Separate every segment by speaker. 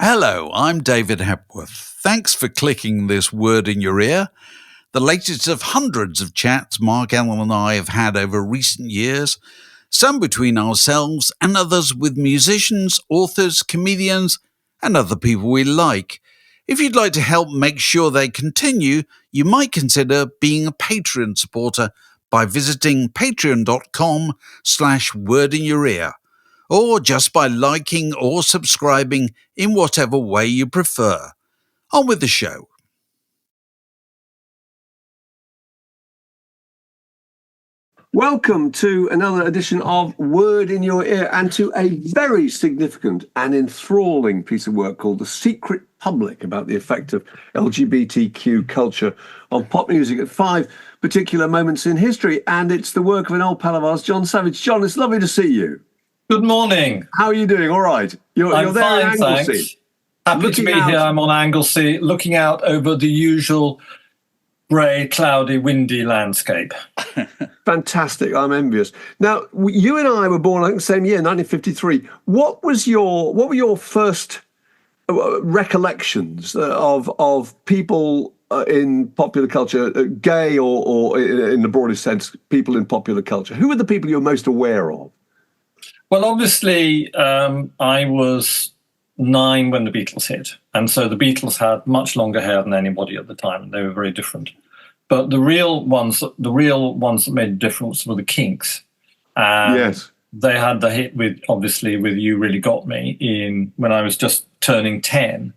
Speaker 1: Hello, I'm David Hepworth. Thanks for clicking this word in your ear, the latest of hundreds of chats Mark Allen and I have had over recent years, some between ourselves and others with musicians, authors, comedians, and other people we like. If you'd like to help make sure they continue, you might consider being a Patreon supporter by visiting patreon.com/wordinyour-ear, or just by liking or subscribing in whatever way you prefer. On with the show.
Speaker 2: Welcome to another edition of Word in Your Ear, and to a very significant and enthralling piece of work called The Secret Public, about the effect of LGBTQ culture on pop music at 5 particular moments in history. And it's the work of an old pal of ours, Jon Savage. Jon, it's lovely to see you.
Speaker 3: Good morning.
Speaker 2: How are you doing? All right. You're there
Speaker 3: fine,
Speaker 2: in Anglesey.
Speaker 3: Thanks. Happy to be here. I'm on Anglesey, looking out over the usual grey, cloudy, windy landscape.
Speaker 2: Fantastic. I'm envious. Now, you and I were born, I think, the same year, 1953. What were your first recollections of people in popular culture, gay or in the broadest sense, people in popular culture? Who were the people you're most aware of?
Speaker 3: Well, obviously, I was 9 when the Beatles hit, and so the Beatles had much longer hair than anybody at the time, and they were very different. But the real ones that made a difference were the Kinks.
Speaker 2: Yes,
Speaker 3: they had the hit with "You Really Got Me" when I was just turning 10,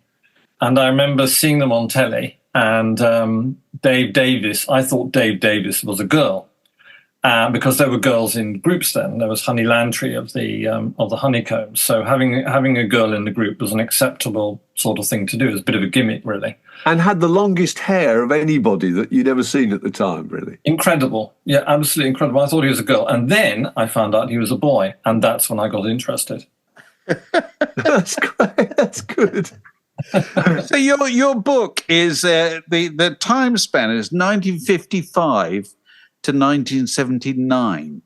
Speaker 3: and I remember seeing them on telly. And Dave Davies, I thought Dave Davies was a girl. Because there were girls in groups then. There was Honey Lantry of the Honeycombs. So having a girl in the group was an acceptable sort of thing to do. It was a bit of a gimmick, really. And
Speaker 2: had the longest hair of anybody that you'd ever seen at the time, really.
Speaker 3: Incredible. Yeah, absolutely incredible. I thought he was a girl. And then I found out he was a boy. And that's when I got interested.
Speaker 2: That's great. That's good.
Speaker 1: So your book is, the time span is 1955 to 1979.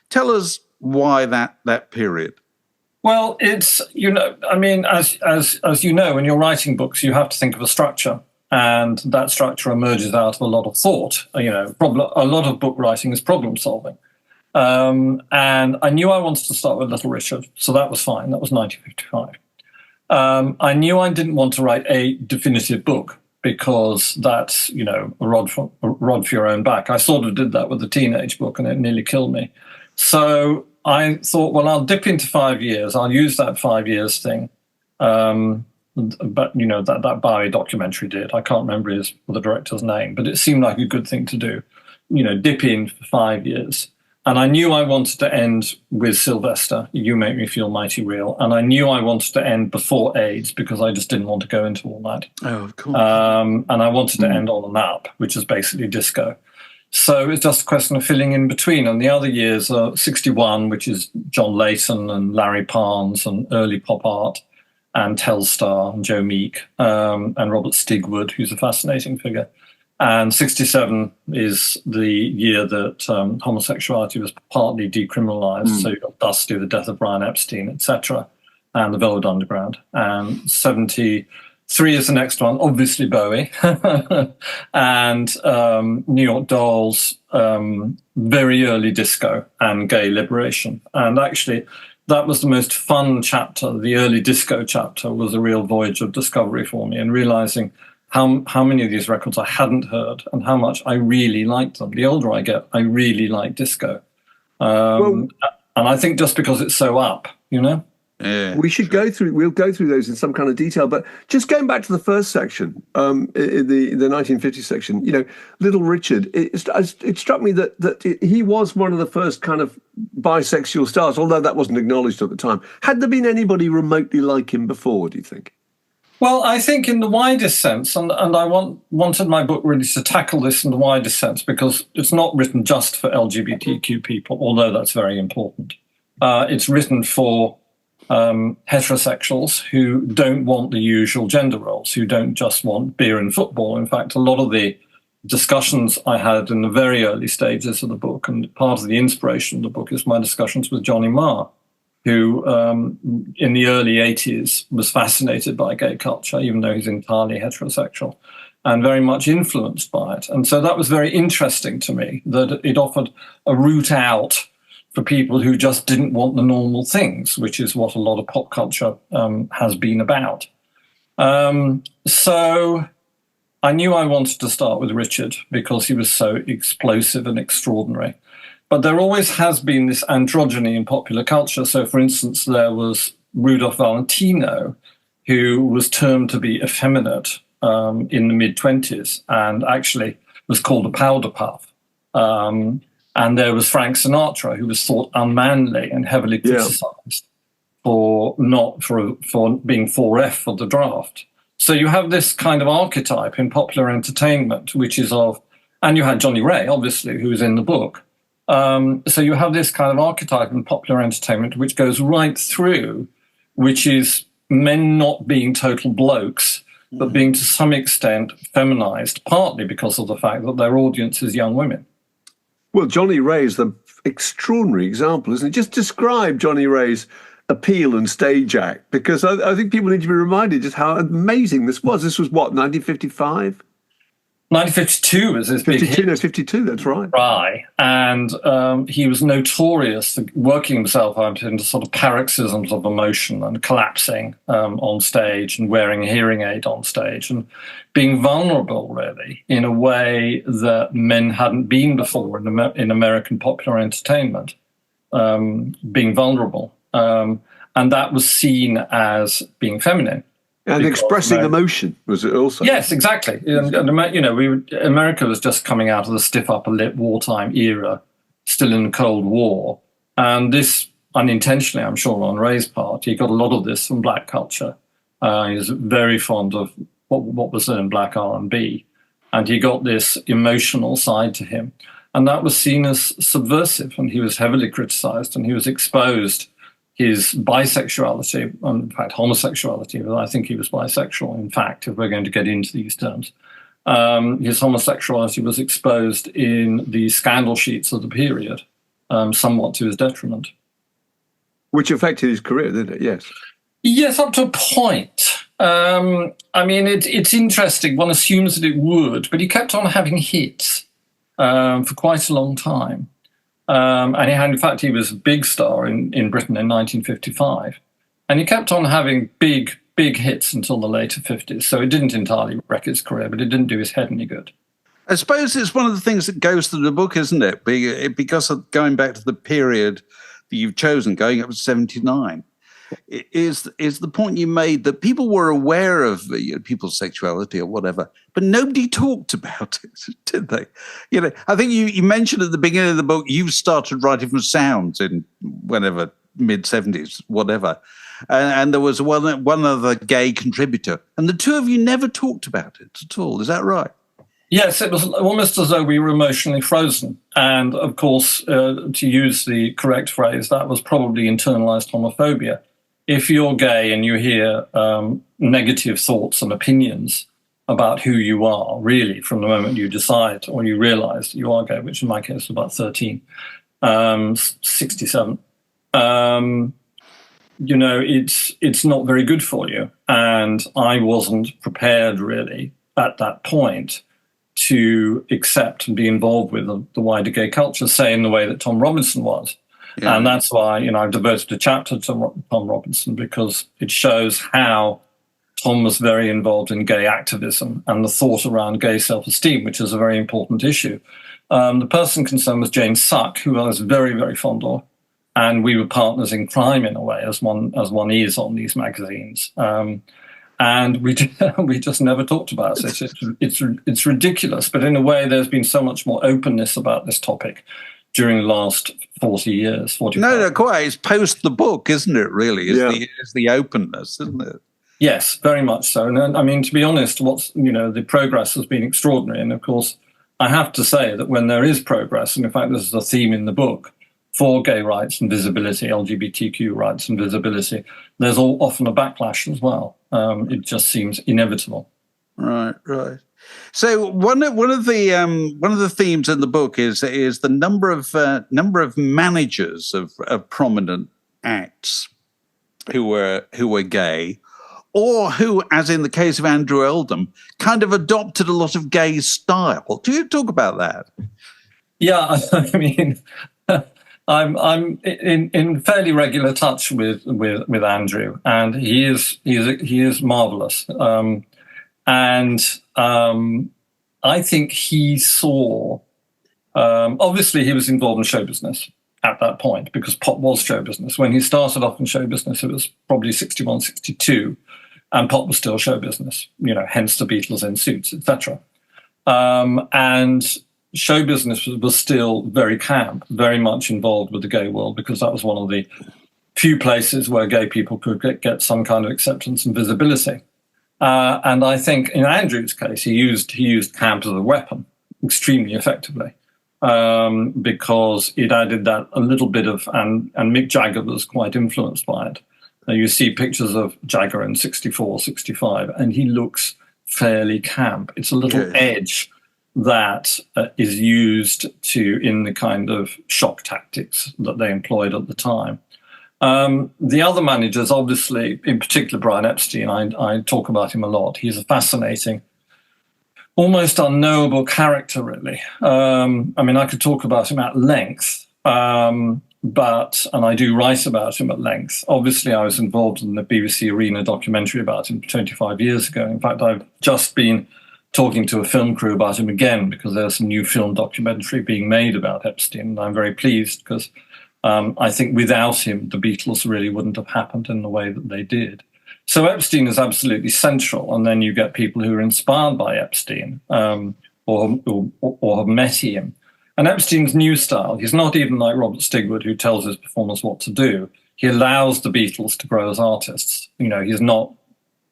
Speaker 1: Tell us why that period.
Speaker 3: Well, it's, as you know, when you're writing books, you have to think of a structure, and that structure emerges out of a lot of thought. A lot of book writing is problem solving. And I knew I wanted to start with Little Richard, so that was fine. That was 1955. I knew I didn't want to write a definitive book, because that's, a rod for your own back. I sort of did that with the teenage book, and it nearly killed me. So I thought, well, I'll dip into 5 years. I'll use that 5 years thing. But, that Bowie documentary did. I can't remember the director's name, but it seemed like a good thing to do. Dip in for 5 years. And I knew I wanted to end with Sylvester, You Make Me Feel Mighty Real. And I knew I wanted to end before AIDS, because I just didn't want to go into all that.
Speaker 1: Oh, of course.
Speaker 3: And I wanted to end on an up, which is basically disco. So it's just a question of filling in between. And the other years are 61, which is John Layton and Larry Parnes and early pop art, and Telstar and Joe Meek, and Robert Stigwood, who's a fascinating figure. And 67 is the year that homosexuality was partly decriminalized. So you got Dusty, the death of Brian Epstein, etc., and the Velvet Underground. And 73 is the next one, obviously Bowie, and New York Dolls, very early disco, and gay liberation. And actually, that was the most fun chapter. The early disco chapter was a real voyage of discovery for me, and realizing how many of these records I hadn't heard and how much I really liked them. The older I get, I really like disco. And I think just because it's so up,
Speaker 2: Yeah, we'll go through those in some kind of detail. But just going back to the first section, the 1950 section, Little Richard, it struck me that he was one of the first kind of bisexual stars, although that wasn't acknowledged at the time. Had there been anybody remotely like him before, do you think?
Speaker 3: Well, I think in the widest sense, and I wanted my book really to tackle this in the widest sense, because it's not written just for LGBTQ people, although that's very important. It's written for heterosexuals who don't want the usual gender roles, who don't just want beer and football. In fact, a lot of the discussions I had in the very early stages of the book, and part of the inspiration of the book, is my discussions with Johnny Marr, who in the early 80s was fascinated by gay culture, even though he's entirely heterosexual, and very much influenced by it. And so that was very interesting to me, that it offered a route out for people who just didn't want the normal things, which is what a lot of pop culture has been about. So I knew I wanted to start with Richard because he was so explosive and extraordinary. But there always has been this androgyny in popular culture. So, for instance, there was Rudolph Valentino, who was termed to be effeminate in the mid-20s and actually was called a powder puff. And there was Frank Sinatra, who was thought unmanly and heavily criticized for being 4F for the draft. So you have this kind of archetype in popular entertainment, which is and you had Johnnie Ray, obviously, who was in the book. So you have this kind of archetype in popular entertainment, which goes right through, which is men not being total blokes, but being to some extent feminized, partly because of the fact that their audience is young women.
Speaker 2: Well, Johnnie Ray is the extraordinary example, isn't it? Just describe Johnnie Ray's appeal and stage act, because I think people need to be reminded just how amazing this was. This was what, 1955?
Speaker 3: 1952 was his big hit.
Speaker 2: 52, that's right.
Speaker 3: Right. And he was notorious for working himself out into sort of paroxysms of emotion and collapsing on stage and wearing a hearing aid on stage and being vulnerable, really, in a way that men hadn't been before in American popular entertainment, being vulnerable. And that was seen as being feminine.
Speaker 2: And expressing emotion, was it also?
Speaker 3: Yes, exactly. And America was just coming out of the stiff upper lip wartime era, still in the Cold War. And this, unintentionally, I'm sure, on Ray's part, he got a lot of this from black culture. He was very fond of what was in black R&B. And he got this emotional side to him. And that was seen as subversive. And he was heavily criticized, and he was exposed his bisexuality, in fact, homosexuality, but I think he was bisexual, in fact, if we're going to get into these terms. His homosexuality was exposed in the scandal sheets of the period, somewhat to his detriment.
Speaker 2: Which affected his career, didn't it? Yes.
Speaker 3: Yes, up to a point. I mean, it's interesting. One assumes that it would, but he kept on having hits for quite a long time. And in fact, he was a big star in Britain in 1955. And he kept on having big hits until the later 50s. So it didn't entirely wreck his career, but it didn't do his head any good.
Speaker 1: I suppose it's one of the things that goes through the book, isn't it? Because of going back to the period that you've chosen, going up to 79, is the point you made that people were aware of people's sexuality or whatever, but nobody talked about it, did they? I think you mentioned at the beginning of the book you started writing from sounds in whenever mid-70s, whatever, and there was one other gay contributor, and the two of you never talked about it at all. Is that right?
Speaker 3: Yes, it was almost as though we were emotionally frozen. And of course, to use the correct phrase, that was probably internalized homophobia. If you're gay and you hear negative thoughts and opinions about who you are, really, from the moment you decide or you realize that you are gay, which in my case was about 13, 67, it's not very good for you. And I wasn't prepared, really, at that point to accept and be involved with the wider gay culture, say, in the way that Tom Robinson was. Yeah. And that's why, I've devoted a chapter to Tom Robinson, because it shows how Tom was very involved in gay activism and the thought around gay self-esteem, which is a very important issue. The person concerned was Jane Suck, who I was very, very fond of. And we were partners in crime, in a way, as one is on these magazines. And we just never talked about it. It's ridiculous. But in a way, there's been so much more openness about this topic during the last 40 years, 45.
Speaker 1: No, quite. It's post the book, isn't it, really? It's the openness, isn't it?
Speaker 3: Yes, very much so. And I mean, to be honest, the progress has been extraordinary. And of course, I have to say that when there is progress, and in fact, this is a theme in the book, for gay rights and visibility, LGBTQ rights and visibility, there's often a backlash as well. It just seems inevitable.
Speaker 1: Right. So one of the themes in the book is the number of managers of prominent acts who were gay, or who, as in the case of Andrew Oldham, kind of adopted a lot of gay style. Do you talk about that?
Speaker 3: Yeah, I mean, I'm in fairly regular touch with Andrew, and he is marvelous. I think he saw. Obviously, he was involved in show business at that point, because pop was show business. When he started off in show business, it was probably 61, 62, and pop was still show business, hence the Beatles in suits, etc. And show business was still very camp, very much involved with the gay world, because that was one of the few places where gay people could get some kind of acceptance and visibility. And I think in Andrew's case, he used camp as a weapon extremely effectively. Because it added that a little bit of, and Mick Jagger was quite influenced by it. You see pictures of Jagger in 64, 65, and he looks fairly camp. It's a little edge that is used in the kind of shock tactics that they employed at the time. The other managers, obviously, in particular Brian Epstein, I talk about him a lot. He's a fascinating, almost unknowable character, really. I mean, I could talk about him at length, and I do write about him at length. Obviously, I was involved in the BBC Arena documentary about him 25 years ago. In fact, I've just been talking to a film crew about him again, because there's a new film documentary being made about Epstein, and I'm very pleased, because I think without him, the Beatles really wouldn't have happened in the way that they did. So Epstein is absolutely central, and then you get people who are inspired by Epstein or have met him. And Epstein's new style, he's not even like Robert Stigwood, who tells his performers what to do. He allows the Beatles to grow as artists. He's not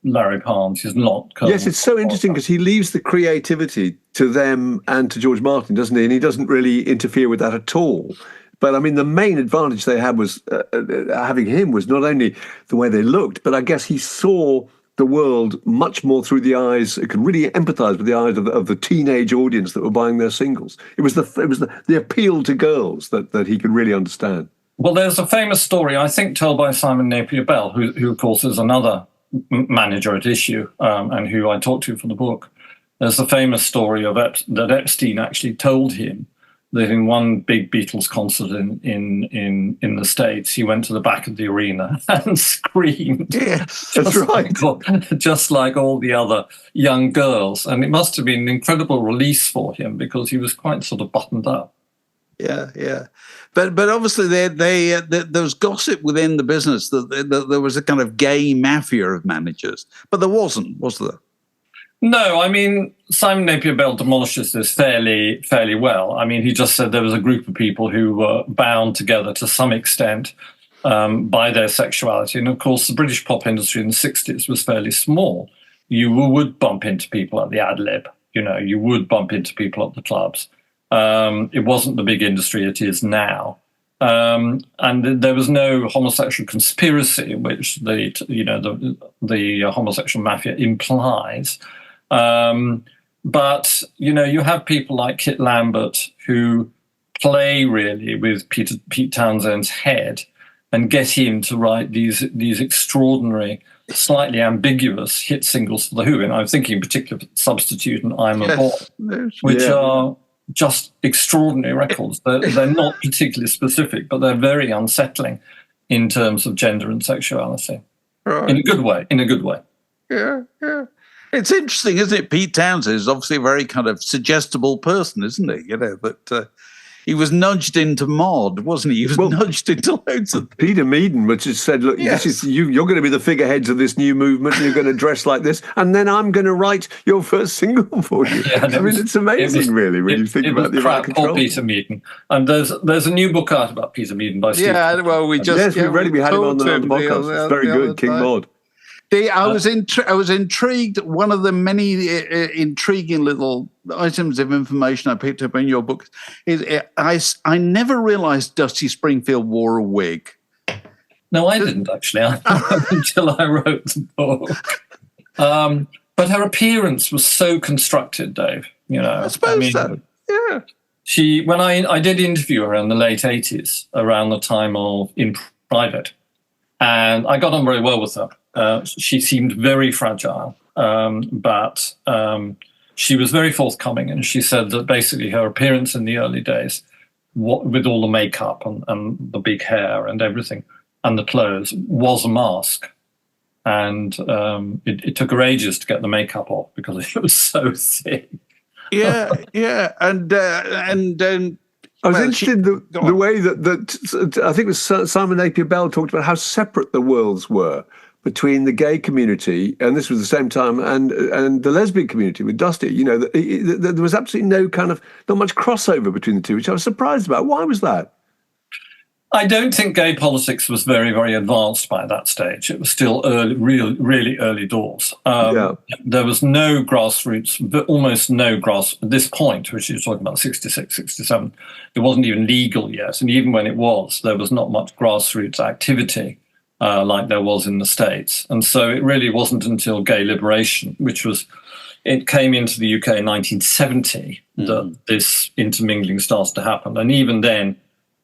Speaker 3: Larry Parnes, he's not Colonel.
Speaker 2: Yes, it's so interesting, because he leaves the creativity to them and to George Martin, doesn't he? And he doesn't really interfere with that at all. But I mean, the main advantage they had was having him was not only the way they looked, but I guess he saw the world much more through the eyes. It could really empathise with the eyes of the teenage audience that were buying their singles. It was the appeal to girls that he could really understand.
Speaker 3: Well, there's a famous story, I think, told by Simon Napier Bell, who of course is another manager at issue, and who I talked to for the book. There's a famous story of that Epstein actually told him that in one big Beatles concert in the States, he went to the back of the arena and screamed.
Speaker 2: Yes, that's right.
Speaker 3: Just like all the other young girls. And it must have been an incredible release for him, because he was quite sort of buttoned up.
Speaker 1: Yeah. But obviously there was gossip within the business that there was a kind of gay mafia of managers. But there wasn't, was there?
Speaker 3: No, I mean, Simon Napier Bell demolishes this fairly well. I mean, he just said there was a group of people who were bound together to some extent by their sexuality. And of course, the British pop industry in the 60s was fairly small. You would bump into people at the ad lib, you would bump into people at the clubs. It wasn't the big industry it is now. And there was no homosexual conspiracy, which the homosexual mafia implies. But, you have people like Kit Lambert who play really with Pete Townshend's head and get him to write these extraordinary, slightly ambiguous hit singles for The Who. And I'm thinking in particular Substitute and I'm a Boy, which are just extraordinary records. They're not particularly specific, but they're very unsettling in terms of gender and sexuality. Right. In a good way.
Speaker 1: Yeah. It's interesting, isn't it? Pete Townsend is obviously a very kind of suggestible person, isn't he? But he was nudged into mod, wasn't he? He was nudged into loads of things.
Speaker 2: Peter Meaden, which has said, look, this is you're going to be the figureheads of this new movement, you're going to dress like this, and then I'm going to write your first single for you. It's amazing, really, when you think about the amount of control.
Speaker 3: Peter Meaden. And there's a new book out about Peter Meaden by Steve.
Speaker 1: Yeah, well, we had him on the podcast.
Speaker 2: It's very good, King Mod.
Speaker 1: I was intrigued. One of the many intriguing little items of information I picked up in your book is I never realised Dusty Springfield wore a wig.
Speaker 3: No, I didn't actually until I wrote the book. But her appearance was so constructed, Dave.
Speaker 1: I suppose so. Yeah.
Speaker 3: When I did interview her in the late 80s, around the time of In Private. And I got on very well with her. She seemed very fragile, but she was very forthcoming. And she said that basically her appearance in the early days, with all the makeup and the big hair and everything, and the clothes, was a mask. And it took her ages to get the makeup off because it was so thick.
Speaker 1: Yeah. And
Speaker 2: I was interested in the way that I think it was Simon Napier Bell talked about how separate the worlds were between the gay community, and this was the same time, and the lesbian community with Dusty. You know, there was absolutely not much crossover between the two, which I was surprised about. Why was that?
Speaker 3: I don't think gay politics was very, very advanced by that stage. It was still really early doors. There was no grassroots, almost no at this point, which you're talking about 66, 67. It wasn't even legal yet. And even when it was, there was not much grassroots activity like there was in the States. And so it really wasn't until gay liberation, it came into the UK in 1970, that this intermingling starts to happen. And even then,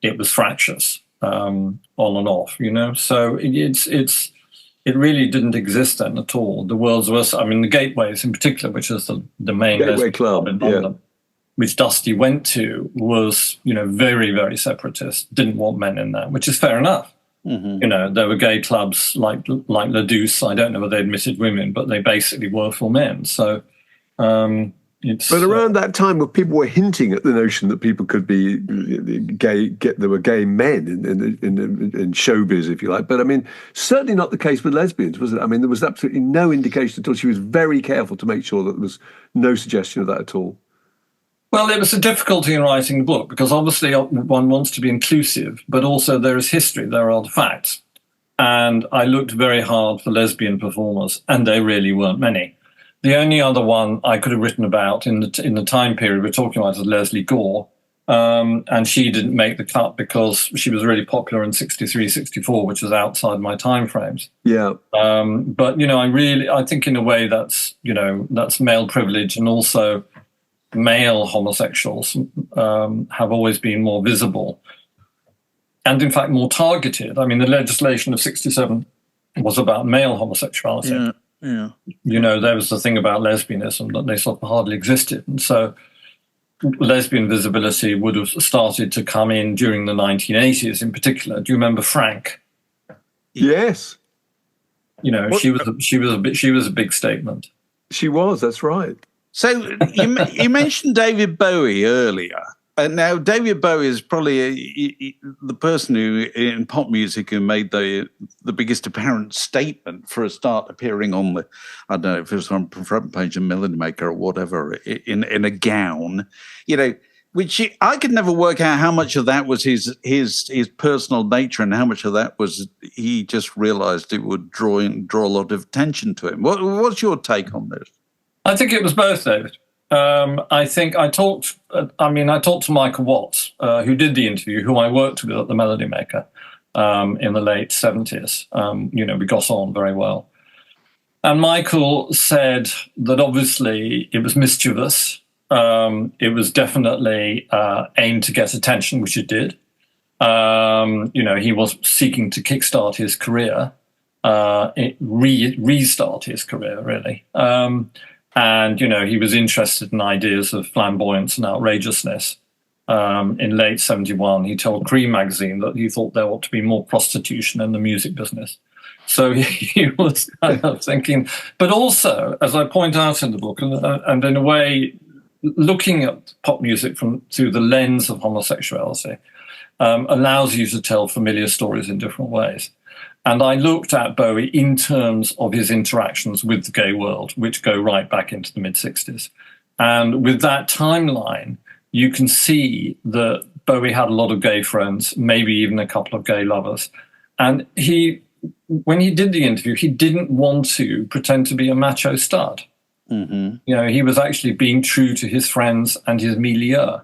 Speaker 3: it was fractious, on and off, you know. So it really didn't exist then at all. The worlds were, the Gateways in particular, which is the main
Speaker 2: Gateway club
Speaker 3: in London, which Dusty went to, was, very, very separatist. Didn't want men in there, which is fair enough. Mm-hmm. You know, there were gay clubs like La Deuce. I don't know whether they admitted women, but they basically were for men. So.
Speaker 2: But around that time, where people were hinting at the notion that people could be gay, there were gay men in showbiz, if you like. But certainly not the case with lesbians, was it? There was absolutely no indication at all. She was very careful to make sure that there was no suggestion of that at all.
Speaker 3: Well, it was a difficulty in writing the book because obviously one wants to be inclusive, but also there is history, there are the facts. And I looked very hard for lesbian performers, and there really weren't many. The only other one I could have written about in the time period we're talking about is Leslie Gore, and she didn't make the cut because she was really popular in 63, 64, which was outside my time frames.
Speaker 2: Yeah.
Speaker 3: But I think in a way that's male privilege, and also male homosexuals have always been more visible, and in fact more targeted. The legislation of 67 was about male homosexuality.
Speaker 1: Yeah.
Speaker 3: There was the thing about lesbianism that they sort of hardly existed. And so lesbian visibility would have started to come in during the 1980s in particular. Do you remember Frank?
Speaker 2: Yes.
Speaker 3: She was a big statement.
Speaker 2: She was, that's right.
Speaker 1: So you mentioned David Bowie earlier. Now, David Bowie is probably the person who, in pop music, who made the biggest apparent statement for a start, appearing on the, I don't know if it was on the front page of Melody Maker or whatever, in a gown, which I could never work out how much of that was his personal nature and how much of that was he just realised it would draw a lot of attention to him. What's your take on this?
Speaker 3: I think it was both, David. I think I talked to Michael Watts, who did the interview, who I worked with at the Melody Maker in the late 70s. We got on very well. And Michael said that obviously it was mischievous. It was definitely aimed to get attention, which it did. He was seeking to kickstart his career, restart his career, really. And, he was interested in ideas of flamboyance and outrageousness. In late 71, he told Cream magazine that he thought there ought to be more prostitution in the music business. So he was kind of thinking, but also, as I point out in the book, and in a way, looking at pop music through the lens of homosexuality allows you to tell familiar stories in different ways. And I looked at Bowie in terms of his interactions with the gay world, which go right back into the mid-60s. And with that timeline, you can see that Bowie had a lot of gay friends, maybe even a couple of gay lovers. And when he did the interview, he didn't want to pretend to be a macho stud. Mm-hmm. He was actually being true to his friends and his milieu.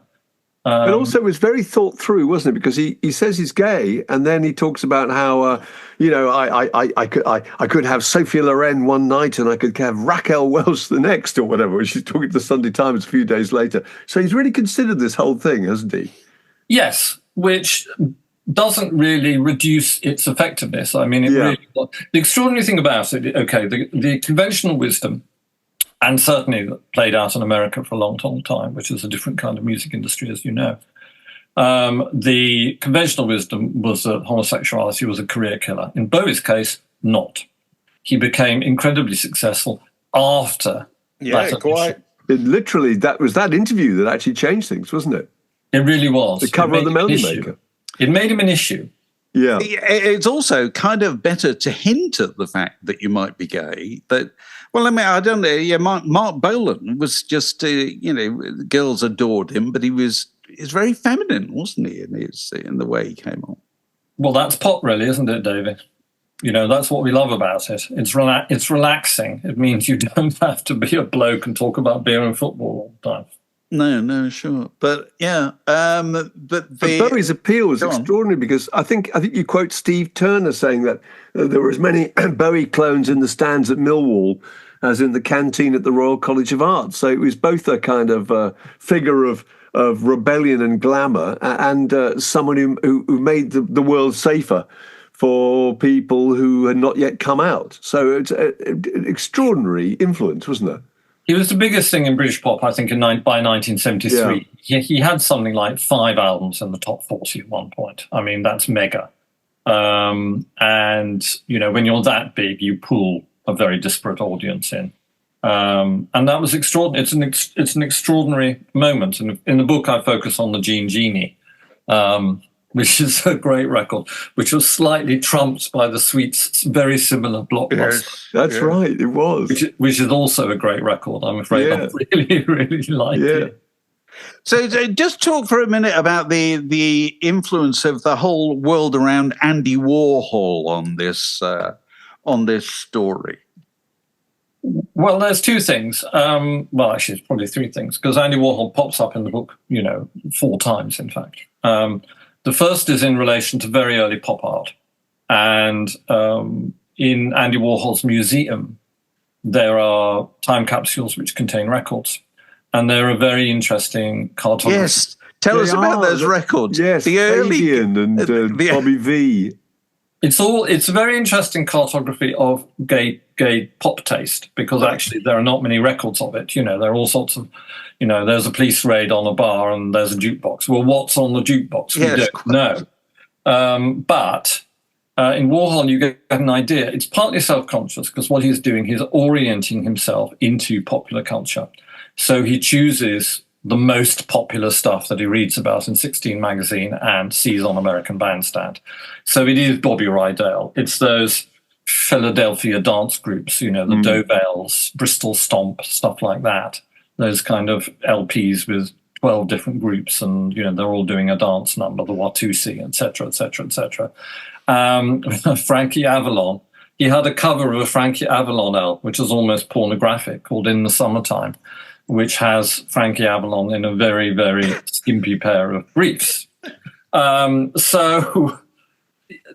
Speaker 2: But also it was very thought through, wasn't it? Because he says he's gay, and then he talks about how I could have Sophia Loren one night and I could have Raquel Welch the next, or whatever. Which she's talking to the Sunday Times a few days later. So he's really considered this whole thing, hasn't he?
Speaker 3: Yes, which doesn't really reduce its effectiveness. I mean, really, the extraordinary thing about it, okay, the conventional wisdom, and certainly that played out in America for a long, long time, which is a different kind of music industry, as you know. The conventional wisdom was that homosexuality was a career killer. In Bowie's case, not. He became incredibly successful after that.
Speaker 2: Quite. Literally, that was that interview that actually changed things, wasn't it?
Speaker 3: It really was.
Speaker 2: The cover of the Melody Maker.
Speaker 3: It made him an issue.
Speaker 1: Yeah. It's also kind of better to hint at the fact that you might be gay. That, well, I mean, I don't know. Yeah, Mark Bolan was just, girls adored him, but he was very feminine, wasn't he, in the way he came on?
Speaker 3: Well, that's pop, really, isn't it, David? That's what we love about it. It's relaxing. It means you don't have to be a bloke and talk about beer and football all the time.
Speaker 2: No, sure, but yeah, but Bowie's appeal was extraordinary because I think you quote Steve Turner saying that there were as many Bowie clones in the stands at Millwall as in the canteen at the Royal College of Art. So it was both a kind of figure of rebellion and glamour and someone who made the world safer for people who had not yet come out. So it's an extraordinary influence, wasn't it?
Speaker 3: He was the biggest thing in British pop, I think, by 1973. Yeah. He had something like 5 albums in the top 40 at one point. I mean, that's mega. And, when you're that big, you pull a very disparate audience in. And that was extraordinary. It's an extraordinary moment. And in the book, I focus on the Gene Genie, which is a great record, which was slightly trumped by the Sweets' very similar Blockbuster.
Speaker 2: Yes, that's right, it was.
Speaker 3: Which is also a great record, I'm afraid. I really, really like it.
Speaker 1: So just talk for a minute about the influence of the whole world around Andy Warhol on this story.
Speaker 3: Well, there's 2 things. Well, actually, it's probably 3 things, because Andy Warhol pops up in the book, 4 times, in fact. The first is in relation to very early pop art. And in Andy Warhol's museum, there are time capsules which contain records. And they're a very interesting cartography.
Speaker 1: Yes, tell us about those records.
Speaker 2: Yes, the early and Bobby V.
Speaker 3: It's a very interesting cartography of gay pop taste, because actually there are not many records of it. There are all sorts of, there's a police raid on a bar and there's a jukebox. Well, what's on the jukebox? We don't know. But in Warhol, you get an idea. It's partly self-conscious, because what he's doing, he's orienting himself into popular culture. So he chooses the most popular stuff that he reads about in 16 magazine and sees on American Bandstand. So it is Bobby Rydell. It's those Philadelphia dance groups, the Dovelles, Bristol Stomp, stuff like that. Those kind of LPs with 12 different groups, and they're all doing a dance number, the Watusi, etc., etc., etc. Frankie Avalon. He had a cover of a Frankie Avalon album, which is almost pornographic, called In the Summertime, which has Frankie Avalon in a very, very skimpy pair of briefs. So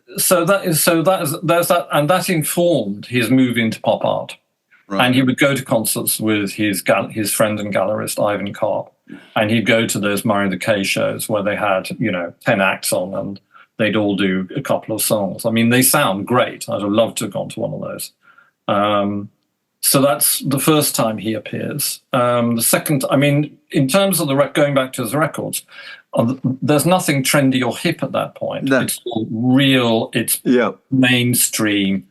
Speaker 3: there's that, and that informed his move into pop art. Right. And he would go to concerts with his friend and gallerist Ivan Karp, and he'd go to those Murray the K shows where they had 10 acts on, and they'd all do a couple of songs. I mean, they sound great. I'd have loved to have gone to one of those. So that's the first time he appears. The second, in terms of going back to his records, there's nothing trendy or hip at that point. No. It's all real, it's mainstream,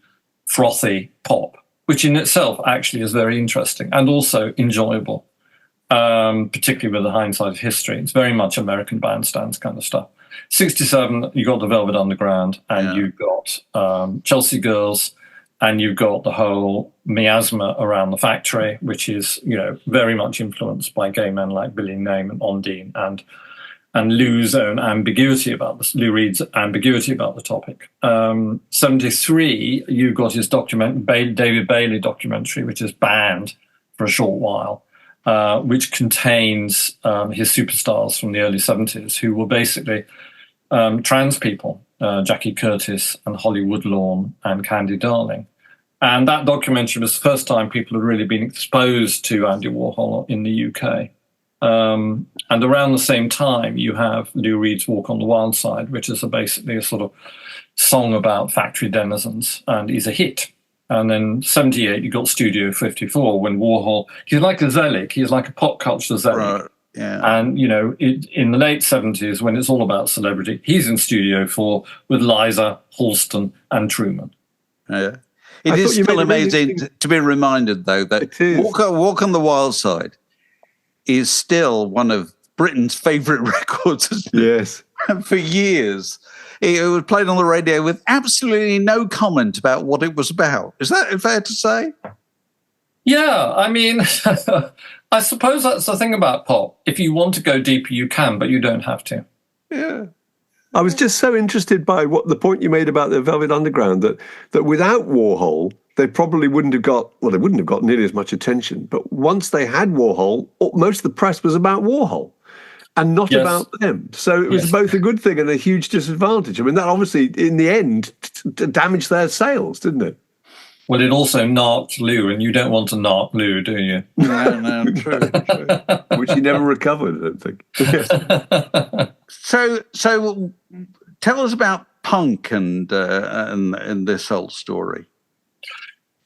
Speaker 3: frothy pop, which in itself actually is very interesting and also enjoyable, particularly with the hindsight of history. It's very much American Bandstands kind of stuff. 67, you got the Velvet Underground, and you've got Chelsea Girls, and you've got the whole miasma around the factory, which is, very much influenced by gay men like Billy Name and Ondine, and Lou's own ambiguity about this, Lou Reed's ambiguity about the topic. 73, you've got his David Bailey documentary, which is banned for a short while, which contains his superstars from the early 70s, who were basically trans people, Jackie Curtis and Holly Woodlawn and Candy Darling. And that documentary was the first time people had really been exposed to Andy Warhol in the UK. And around the same time, you have Lou Reed's Walk on the Wild Side, which is basically a sort of song about factory denizens, and is a hit. And then 78, you got Studio 54, when Warhol, he's like a zealot, he's like a pop culture zealot.
Speaker 1: Right. Yeah.
Speaker 3: And, in the late 70s, when it's all about celebrity, he's in Studio 4 with Liza, Halston, and Truman.
Speaker 1: Yeah. It is still amazing to be reminded, though, that Walk on the Wild Side is still one of Britain's favourite records.
Speaker 2: Yes.
Speaker 1: For years. It was played on the radio with absolutely no comment about what it was about. Is that fair to say?
Speaker 3: Yeah, I mean, I suppose that's the thing about pop. If you want to go deeper, you can, but you don't have to.
Speaker 2: Yeah. I was just so interested by what the point you made about the Velvet Underground, that without Warhol, they probably wouldn't have got nearly as much attention. But once they had Warhol, most of the press was about Warhol and not about them. So it was both a good thing and a huge disadvantage. I mean, that obviously, in the end, damaged their sales, didn't it?
Speaker 3: Well, it also narked Lou, and you don't want to nark Lou, do you?
Speaker 2: No, true. Which he never recovered, I don't think.
Speaker 1: So tell us about punk and this whole story.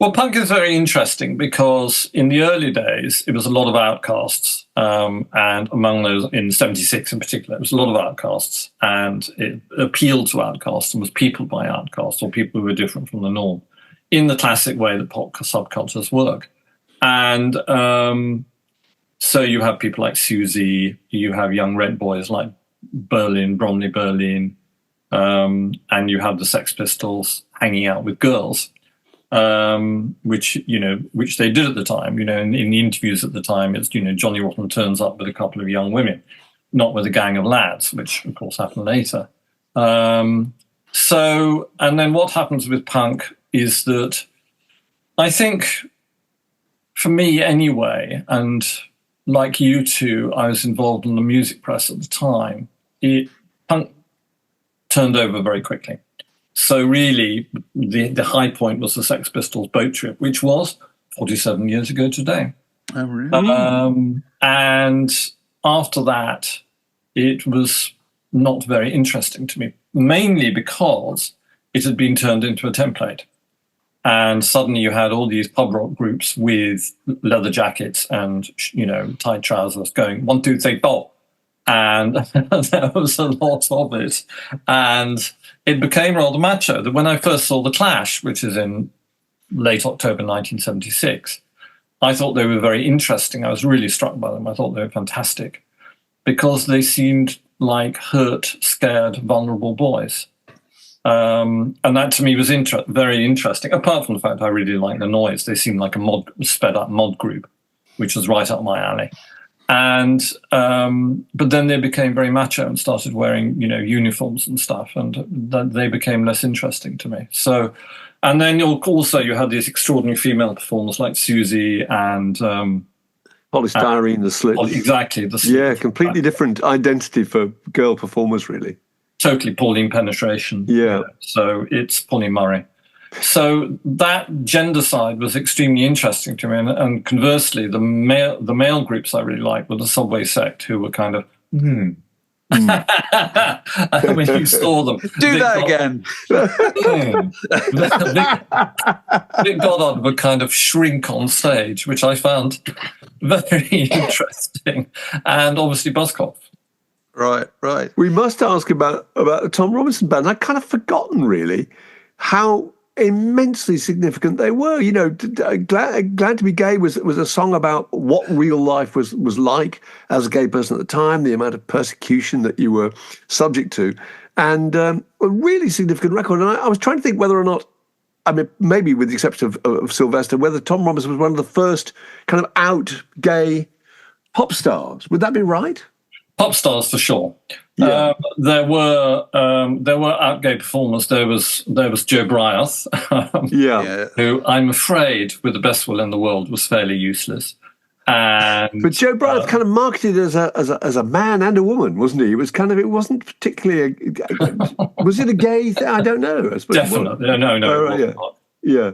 Speaker 3: Well, punk is very interesting because in the early days, it was a lot of outcasts. And among those, in 76 in particular, it was a lot of outcasts. And it appealed to outcasts and was peopled by outcasts or people who were different from the norm, in the classic way that pop subcultures work. And so you have people like Susie, you have young red boys like Bromley Berlin, and you have the Sex Pistols hanging out with girls, which they did at the time. In the interviews at the time, it's, Johnny Rotten turns up with a couple of young women, not with a gang of lads, which of course happened later. And then what happens with punk is that I think, for me anyway, and like you two, I was involved in the music press at the time, punk turned over very quickly. So really, the high point was the Sex Pistols boat trip, which was 47 years ago today.
Speaker 1: Oh, really?
Speaker 3: And after that, it was not very interesting to me, mainly because it had been turned into a template. And suddenly you had all these pub rock groups with leather jackets and, tight trousers going 1, 2, 3, 4. And there was a lot of it. And it became rather macho. That when I first saw The Clash, which is in late October 1976, I thought they were very interesting. I was really struck by them. I thought they were fantastic because they seemed like hurt, scared, vulnerable boys. And that to me was very interesting, apart from the fact I really liked the noise. They seemed like a sped-up mod group, which was right up my alley. And but then they became very macho and started wearing, uniforms and stuff, and they became less interesting to me. So, and then also you had these extraordinary female performers like Susie and
Speaker 2: Polystyrene, the Slits.
Speaker 3: Exactly, the Slits.
Speaker 2: Yeah, completely different identity for girl performers, really.
Speaker 3: Totally Pauline Penetration.
Speaker 2: Yeah.
Speaker 3: So it's Polly Murray. So that gender side was extremely interesting to me. And conversely, the male groups I really liked were the Subway Sect, who were kind of, when you saw them.
Speaker 1: Do that again.
Speaker 3: Vic Goddard would kind of shrink on stage, which I found very interesting. And obviously Buzzcocks.
Speaker 1: Right.
Speaker 2: We must ask about the Tom Robinson Band. I'd kind of forgotten, really, how immensely significant they were. Glad to Be Gay was a song about what real life was like as a gay person at the time, the amount of persecution that you were subject to, and a really significant record. And I was trying to think whether or not, I mean, maybe with the exception of Sylvester, whether Tom Robinson was one of the first kind of out gay pop stars. Would that be right?
Speaker 3: Pop stars for sure.
Speaker 2: Yeah.
Speaker 3: There were out gay performers. There was Joe Bryant, who I'm afraid, with the best will in the world, was fairly useless. But
Speaker 2: Joe Bryant kind of marketed as a man and a woman, wasn't he? It was kind of, it wasn't particularly was it a gay thing? I don't know. I suppose
Speaker 3: definitely no.
Speaker 2: Oh, right, yeah.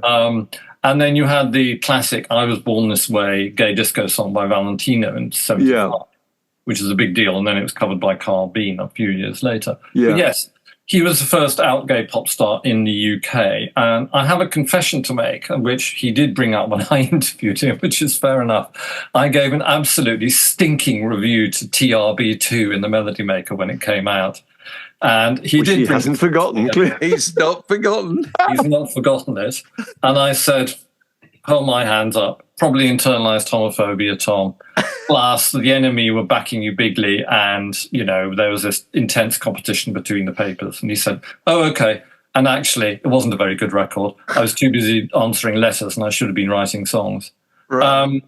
Speaker 3: And then you had the classic "I Was Born This Way" gay disco song by Valentino in '75. which is a big deal. And then it was covered by Carl Bean a few years later.
Speaker 2: Yeah.
Speaker 3: But yes, he was the first out gay pop star in the UK. And I have a confession to make, which he did bring up when I interviewed him, which is fair enough. I gave an absolutely stinking review to TRB2 in the Melody Maker when it came out. And he
Speaker 2: hasn't forgotten.
Speaker 1: He's not forgotten.
Speaker 3: He's not forgotten it. And I said, hold my hands up. Probably internalized homophobia, Tom. Plus, the enemy were backing you bigly, and, there was this intense competition between the papers. And he said, oh, okay. And actually, it wasn't a very good record. I was too busy answering letters, and I should have been writing songs.
Speaker 1: Right.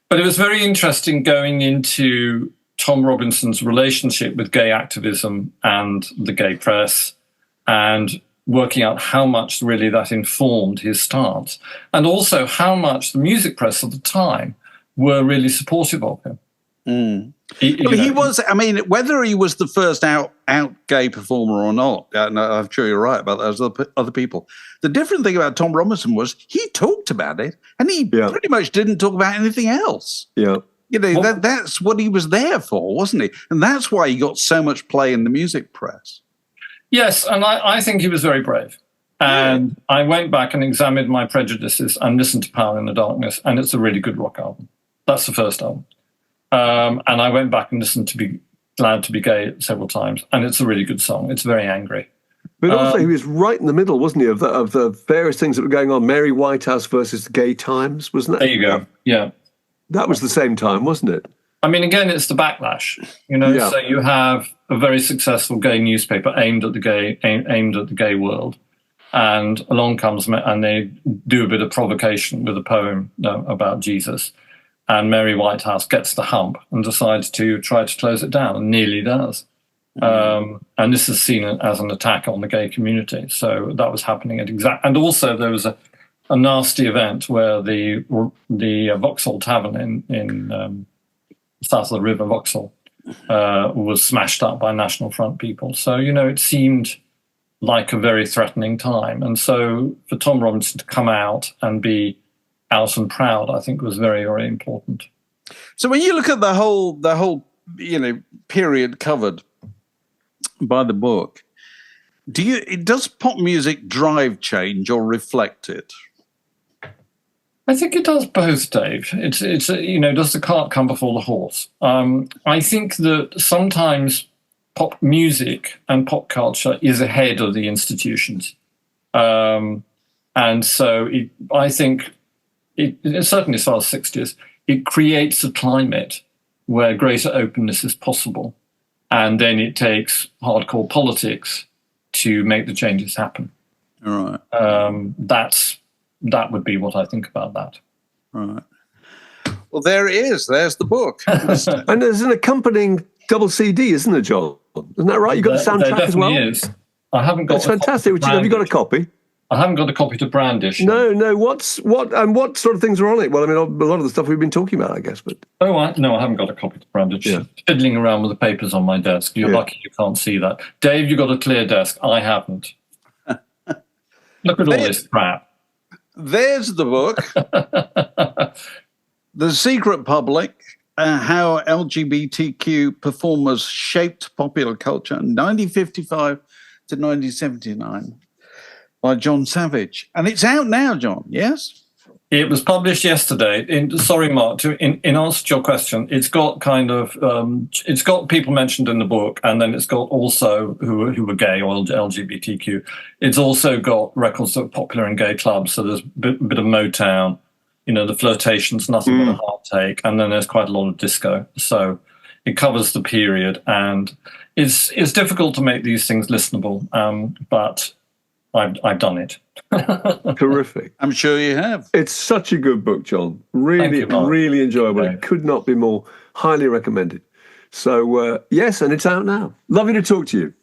Speaker 3: But it was very interesting going into Tom Robinson's relationship with gay activism and the gay press, and working out how much really that informed his stance, and also how much the music press at the time were really supportive of him.
Speaker 1: He was, whether he was the first out gay performer or not, I'm sure you're right about those other people. The different thing about Tom Robinson was he talked about it, and he pretty much didn't talk about anything else.
Speaker 2: Yeah.
Speaker 1: That's what he was there for, wasn't he? And that's why he got so much play in the music press.
Speaker 3: Yes, and I think he was very brave. And I went back and examined my prejudices and listened to Power in the Darkness, and it's a really good rock album. That's the first album. And I went back and listened to Be Glad to Be Gay several times, and it's a really good song. It's very angry.
Speaker 2: But also he was right in the middle, wasn't he, of the various things that were going on. Mary Whitehouse versus the Gay Times, wasn't it?
Speaker 3: There you go, yeah.
Speaker 2: That was the same time, wasn't it?
Speaker 3: Again, it's the backlash, So you have a very successful gay newspaper aimed at the gay world, and along comes and they do a bit of provocation with a poem about Jesus, and Mary Whitehouse gets the hump and decides to try to close it down, and nearly does. And this is seen as an attack on the gay community. So that was happening and also there was a nasty event where the Vauxhall Tavern in south of the river, Vauxhall, was smashed up by National Front people. So, it seemed like a very threatening time. And so for Tom Robinson to come out and be out and proud, I think was very, very important.
Speaker 1: So when you look at the whole period covered by the book, does pop music drive change or reflect it?
Speaker 3: I think it does both, Dave. It's does the cart come before the horse? I think that sometimes pop music and pop culture is ahead of the institutions. And so I think certainly as far as the 60s, it creates a climate where greater openness is possible. And then it takes hardcore politics to make the changes happen.
Speaker 1: All right.
Speaker 3: That would be what I think about that.
Speaker 1: Right. Well, there it is. There's the book.
Speaker 2: And there's an accompanying double CD, isn't there, Joel? Isn't that right? You got the soundtrack as well?
Speaker 3: There is. I haven't got.
Speaker 2: That's fantastic. Have you got a copy?
Speaker 3: I haven't got a copy to brandish.
Speaker 2: No. What sort of things are on it? Well, a lot of the stuff we've been talking about, I guess. But
Speaker 3: I haven't got a copy to brandish. Yeah. Fiddling around with the papers on my desk. You're lucky you can't see that. Dave, you got a clear desk. I haven't. Look at all this crap.
Speaker 1: There's the book. The Secret Public, How LGBTQ Performers Shaped Popular Culture, 1955 to 1979, by Jon Savage. And it's out now, John, yes?
Speaker 3: It was published yesterday. Sorry, Mark, in answer to your question, it's got it's got people mentioned in the book, and then it's got also who were gay or LGBTQ. It's also got records that are popular in gay clubs. So there's a bit of Motown, the Flirtations, Nothing But a Heart Take, and then there's quite a lot of disco. So it covers the period, and it's difficult to make these things listenable, but I've done it.
Speaker 2: Terrific.
Speaker 1: I'm sure you have.
Speaker 2: It's such a good book, John. Really, really enjoyable. It could not be more highly recommended. So, yes, and it's out now. Lovely to talk to you.